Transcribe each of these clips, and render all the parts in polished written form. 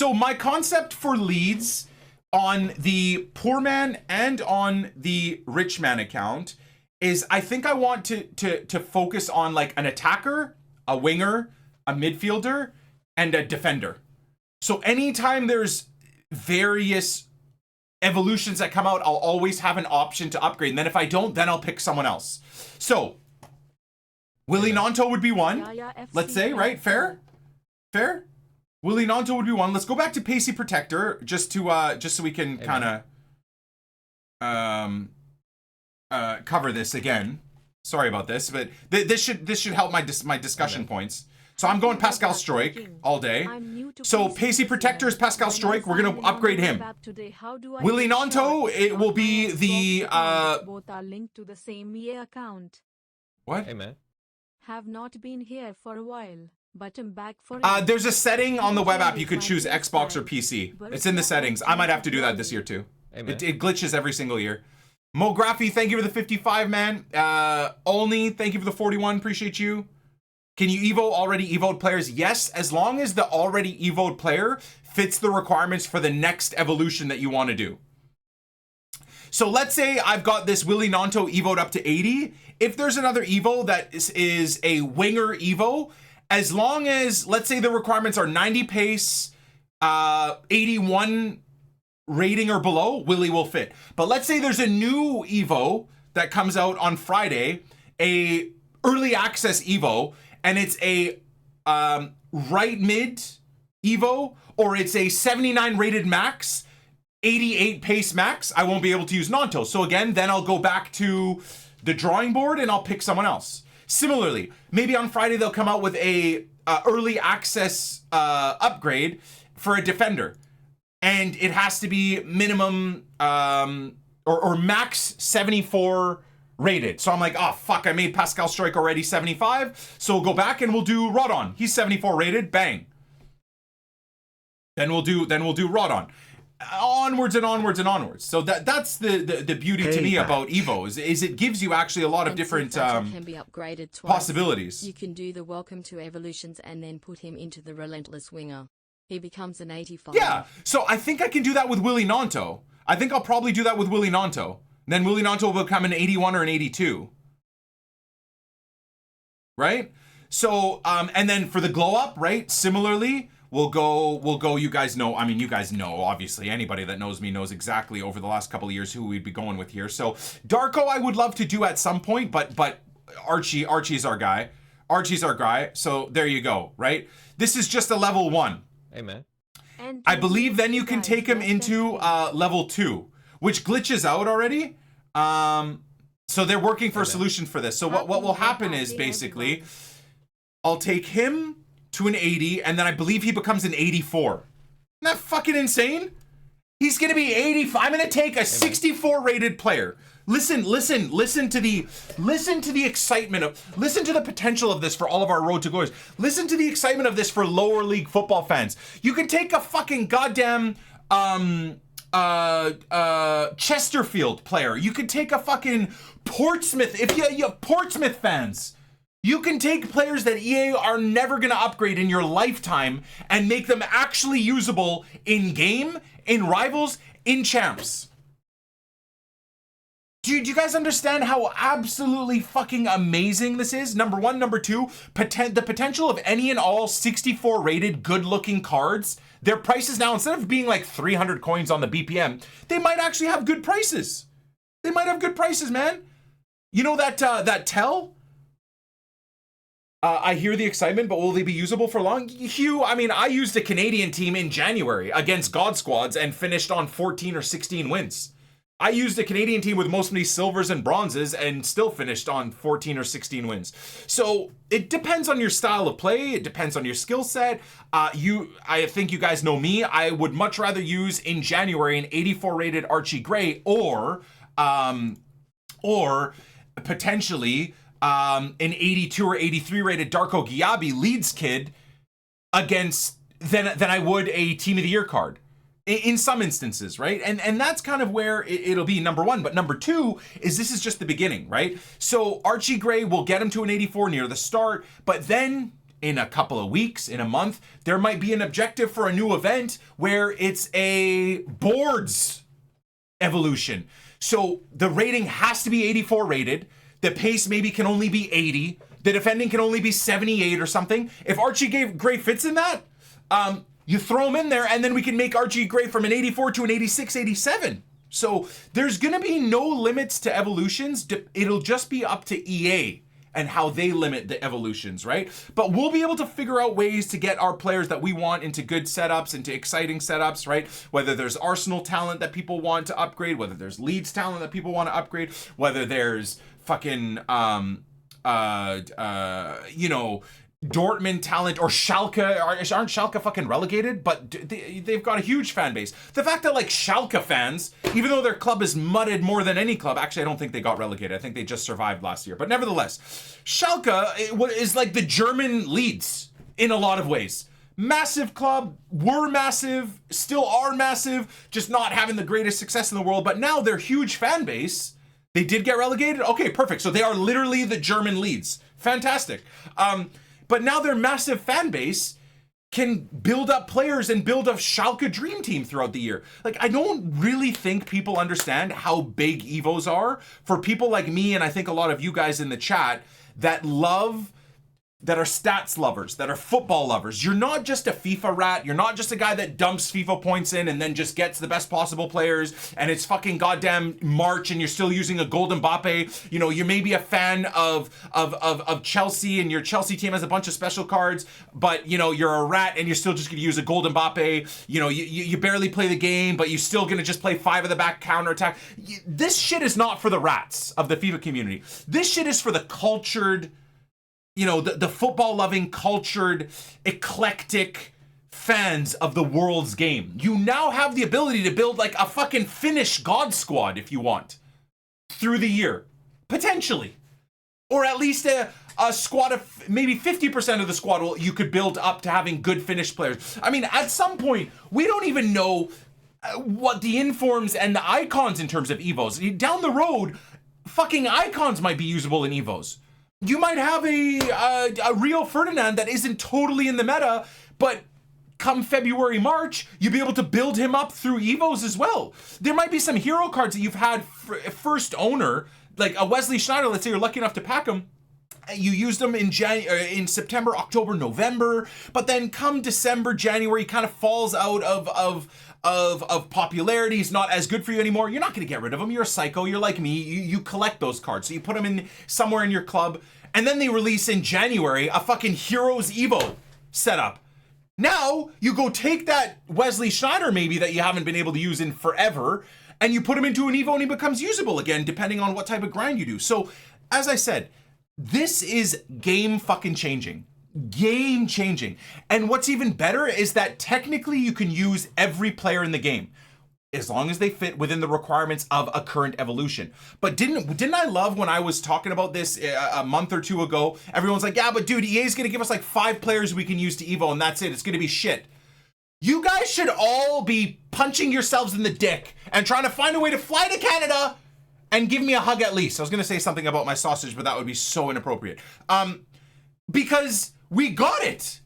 So my concept for leads on the poor man and on the rich man account is I think I want to focus on like an attacker, a winger, a midfielder, and a defender. So anytime there's various evolutions that come out, I'll always have an option to upgrade. And then if I don't, then I'll pick someone else. So Willie Nanto would be one. EAFC Let's say, right? Fair? Willie Nanto would be one. Let's go back to Pacey Protector just so we can kind of cover this again. Sorry about this, but this should help my discussion points. So I'm going Pascal Stroik all day. So Pacey Protector is Pascal Stroik. We're gonna upgrade him. Willie Nanto, it will be the both are linked to the same EA account. what? Hey, man. Have not been here for a while, but I'm back for There's a setting on the web app you could choose Xbox or PC. It's in the settings. I might have to do that this year too. Amen. It glitches every single year. Mo Graffi, thank you for the 55, man. Only, thank you for the 41. Appreciate you. Can you Evo already Evo'd players? Yes, as long as the already Evo'd player fits the requirements for the next evolution that you want to do. So let's say I've got this Willie Nanto Evo'd up to 80. If there's another Evo that is a winger Evo, as long as, let's say the requirements are 90 pace, 81 rating or below, Willie will fit. But let's say there's a new Evo that comes out on Friday, a early access Evo, and it's a right mid Evo, or it's a 79 rated max, 88 pace max, I won't be able to use Nanto. So again, then I'll go back to the drawing board and I'll pick someone else. Similarly, maybe on Friday they'll come out with a early access upgrade for a defender, and it has to be minimum or max 74 rated. So I'm like, oh fuck, I made Pascal Stroik already 75, so we'll go back and we'll do Rodon. He's 74 rated, bang. Then we'll do Rodon. Onwards and onwards and onwards. So that's the beauty to me about Evo is it gives you actually a lot of different can be upgraded twice. possibilities. You can do the welcome to evolutions and then put him into the relentless winger. He becomes an 85. Yeah, so I think I can do that with Willie Nanto. I think I'll probably do that with Willie Nanto. Then Willie Nanto will become an 81 or an 82. Right? So, and then for the glow up, right? Similarly, we'll go, you guys know, I mean, you guys know, obviously, anybody that knows me knows exactly over the last couple of years who we'd be going with here. So Darko, I would love to do at some point, but Archie's our guy. Archie's our guy. So there you go, right? This is just a level 1. Amen. I believe then you can take him into level 2, which glitches out already. So they're working for a solution for this. So what will happen is basically, I'll take him to an 80, and then I believe he becomes an 84. Isn't that fucking insane? He's gonna be 85. I'm gonna take a 64 rated player. Listen to the excitement of, listen to the potential of this for all of our road to glories. Listen to the excitement of this for lower league football fans. You can take a fucking goddamn Chesterfield player. You could take a fucking Portsmouth, if you have Portsmouth fans. You can take players that EA are never going to upgrade in your lifetime and make them actually usable in game, in rivals, in champs. Do you guys understand how absolutely fucking amazing this is? Number one. Number two, the potential of any and all 64 rated good looking cards. Their prices now, instead of being like 300 coins on the BPM, they might actually have good prices. They might have good prices, man. You know that Tell? I hear the excitement, but will they be usable for long? Hugh, I mean, I used a Canadian team in January against God Squads and finished on 14 or 16 wins. I used a Canadian team with mostly silvers and bronzes and still finished on 14 or 16 wins. So it depends on your style of play. It depends on your skill set. I think you guys know me. I would much rather use in January an 84 rated Archie Gray or potentially an 82 or 83 rated Darko Giabi Leeds kid against than I would a Team of the Year card. In some instances, right? And that's kind of where it'll be, number one. But number two is this is just the beginning, right? So Archie Gray will get him to an 84 near the start, but then in a couple of weeks, in a month, there might be an objective for a new event where it's a boards evolution. So the rating has to be 84 rated. The pace maybe can only be 80. The defending can only be 78 or something. If Archie Gray fits in that, you throw him in there, and then we can make Archie Gray from an 84 to an 86, 87. So there's going to be no limits to evolutions. It'll just be up to EA and how they limit the evolutions, right? But we'll be able to figure out ways to get our players that we want into good setups, into exciting setups, right? Whether there's Arsenal talent that people want to upgrade, whether there's Leeds talent that people want to upgrade, whether there's fucking, Dortmund talent or Schalke. Aren't Schalke fucking relegated? But they've got a huge fan base. The fact that like Schalke fans, even though their club is mudded more than any club, actually I don't think they got relegated. I think they just survived last year. But nevertheless, Schalke is like the German Leeds in a lot of ways. Massive club, were massive, still are massive, just not having the greatest success in the world. But now their huge fan base, they did get relegated? Okay, perfect. So they are literally the German Leeds. Fantastic. But now their massive fan base can build up players and build a Schalke dream team throughout the year. Like, I don't really think people understand how big Evos are for people like me, and I think a lot of you guys in the chat that are stats lovers, that are football lovers. You're not just a FIFA rat. You're not just a guy that dumps FIFA points in and then just gets the best possible players and it's fucking goddamn March and you're still using a Golden Mbappe. You know, you may be a fan of Chelsea and your Chelsea team has a bunch of special cards, but you know, you're a rat and you're still just gonna use a Golden Mbappe. You know, you barely play the game, but you're still gonna just play 5 of the back counterattack. This shit is not for the rats of the FIFA community. This shit is for the cultured, you know, the football loving, cultured, eclectic fans of the world's game. You now have the ability to build like a fucking Finnish God squad if you want through the year, potentially, or at least a squad of maybe 50% of the squad you could build up to having good Finnish players. I mean, at some point, we don't even know what the informs and the icons in terms of Evos. Down the road, fucking icons might be usable in Evos. You might have a Rio Ferdinand that isn't totally in the meta, but come February, March, you'll be able to build him up through Evos as well. There might be some hero cards that you've had first owner, like a Wesley Schneider, let's say you're lucky enough to pack him. You used them in September, October, November, but then come December, January, he kind of falls out of popularity. He's not as good for you anymore. You're not going to get rid of him. You're a psycho. You're like me. You collect those cards. So you put them in somewhere in your club, and then they release in January a fucking Heroes Evo setup. Now you go take that Wesley Schneider maybe that you haven't been able to use in forever, and you put him into an Evo and he becomes usable again, depending on what type of grind you do. So, as I said, this is game fucking changing. Game changing. And what's even better is that technically you can use every player in the game as long as they fit within the requirements of a current evolution. But didn't I love when I was talking about this a month or two ago? Everyone's like, yeah, but dude, EA's gonna give us like 5 players we can use to Evo and that's it. It's gonna be shit. You guys should all be punching yourselves in the dick and trying to find a way to fly to Canada and give me a hug at least. I was gonna say something about my sausage, but that would be so inappropriate. Because we got it.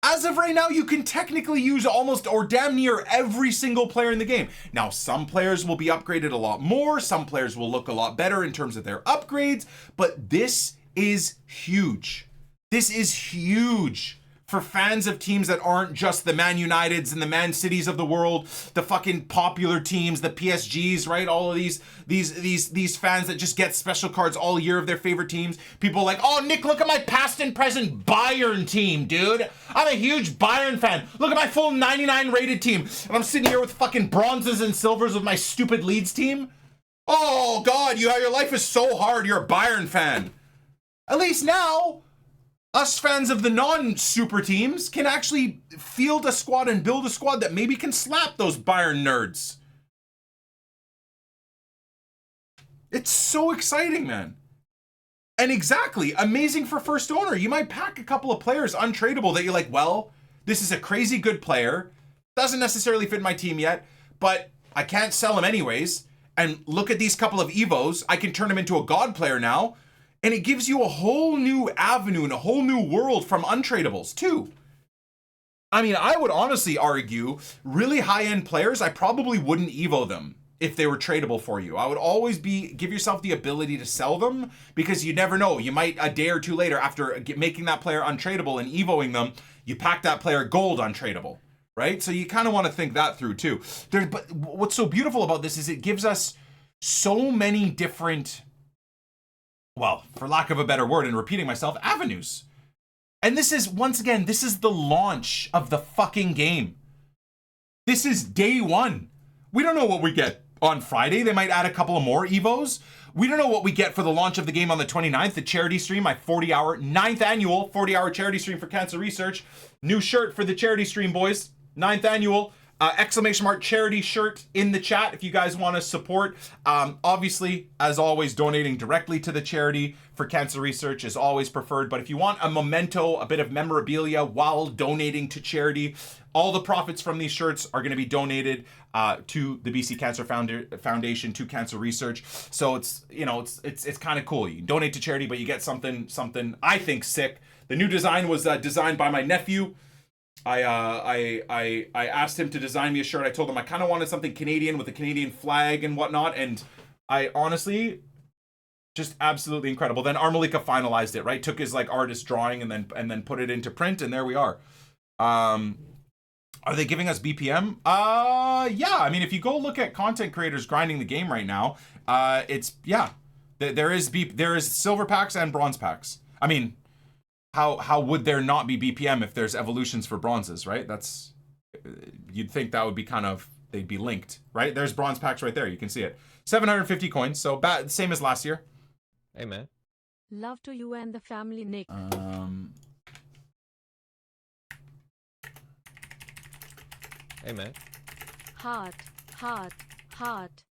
As of right now, you can technically use almost or damn near every single player in the game. Now, some players will be upgraded a lot more. Some players will look a lot better in terms of their upgrades, but this is huge. This is huge for fans of teams that aren't just the Man Uniteds and the Man Cities of the world, the fucking popular teams, the PSGs, right? All of these fans that just get special cards all year of their favorite teams. People like, oh, Nick, look at my past and present Bayern team, dude. I'm a huge Bayern fan. Look at my full 99 rated team. And I'm sitting here with fucking bronzes and silvers with my stupid Leeds team. Oh, God, your life is so hard. You're a Bayern fan. At least now, us fans of the non-super teams can actually field a squad and build a squad that maybe can slap those Bayern nerds. It's so exciting, man. And exactly, amazing for first owner. You might pack a couple of players untradeable that you're like, well, this is a crazy good player. Doesn't necessarily fit my team yet, but I can't sell him anyways. And look at these couple of Evos. I can turn him into a god player now. And it gives you a whole new avenue and a whole new world from untradables too. I mean, I would honestly argue really high-end players, I probably wouldn't Evo them if they were tradable for you. I would always give yourself the ability to sell them, because you never know. You might, a day or two later, after making that player untradeable and Evoing them, you pack that player gold untradeable, right? So you kind of want to think that through too. But what's so beautiful about this is it gives us so many different, well, for lack of a better word and repeating myself, avenues. And this is, once again, this is the launch of the fucking game. This is day one. We don't know what we get on Friday. They might add a couple of more Evos. We don't know what we get for the launch of the game on the 29th, the charity stream, my 40-hour, 9th annual 40-hour charity stream for cancer research. New shirt for the charity stream, boys. 9th annual. Exclamation mark charity shirt in the chat if you guys want to support. Obviously, as always, donating directly to the charity for cancer research is always preferred. But if you want a memento, a bit of memorabilia while donating to charity, all the profits from these shirts are going to be donated to the BC Cancer Foundation, to cancer research. So it's, you know, it's kind of cool. You can donate to charity, but you get something I think sick. The new design was designed by my nephew. I asked him to design me a shirt. I told him I kind of wanted something Canadian with a Canadian flag and whatnot, and I honestly, just absolutely incredible. Then Armalika finalized it, right? Took his like artist drawing and then put it into print, and there we are. Are they giving us BPM? Yeah. I mean, if you go look at content creators grinding the game right now, it's, yeah, there is silver packs and bronze packs. I mean, how would there not be BPM if there's evolutions for bronzes, right? That's, you'd think that would be kind of, they'd be linked, right? There's bronze packs right there. You can see it. 750 coins. So same as last year. Hey, man. Love to you and the family, Nick. Hey, man. Heart, heart, heart.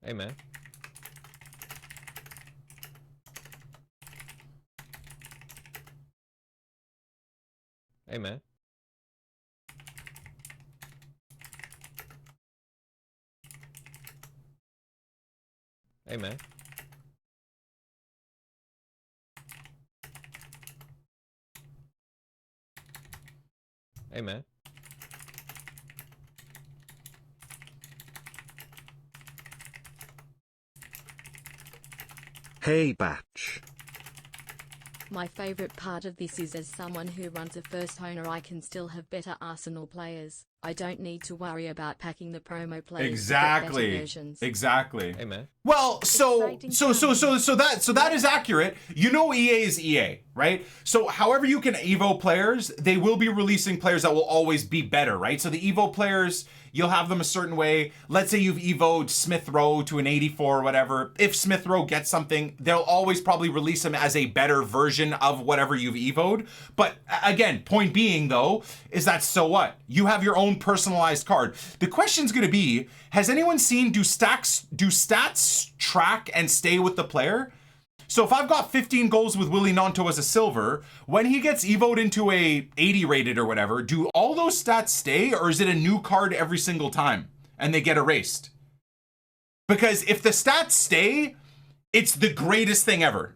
Hey, man. Hey, man. Hey, man. Hey, man. Hey, Batch. My favorite part of this is, as someone who runs a first owner, I can still have better Arsenal players. I don't need to worry about packing the promo players. Exactly. Exactly. Hey, man. Well, so that is accurate. You know, EA is EA, right? So however you can Evo players, they will be releasing players that will always be better, right? So the Evo players, you'll have them a certain way. Let's say you've Evo'd Smith Rowe to an 84 or whatever. If Smith Rowe gets something, they'll always probably release him as a better version of whatever you've Evo'd. But again, point being though, is that so what? You have your own personalized card. The question's gonna be, has anyone seen, do stats track and stay with the player? So if I've got 15 goals with Willie Nanto as a silver, when he gets evoed into a 80 rated or whatever, do all those stats stay, or is it a new card every single time and they get erased? Because if the stats stay, it's the greatest thing ever.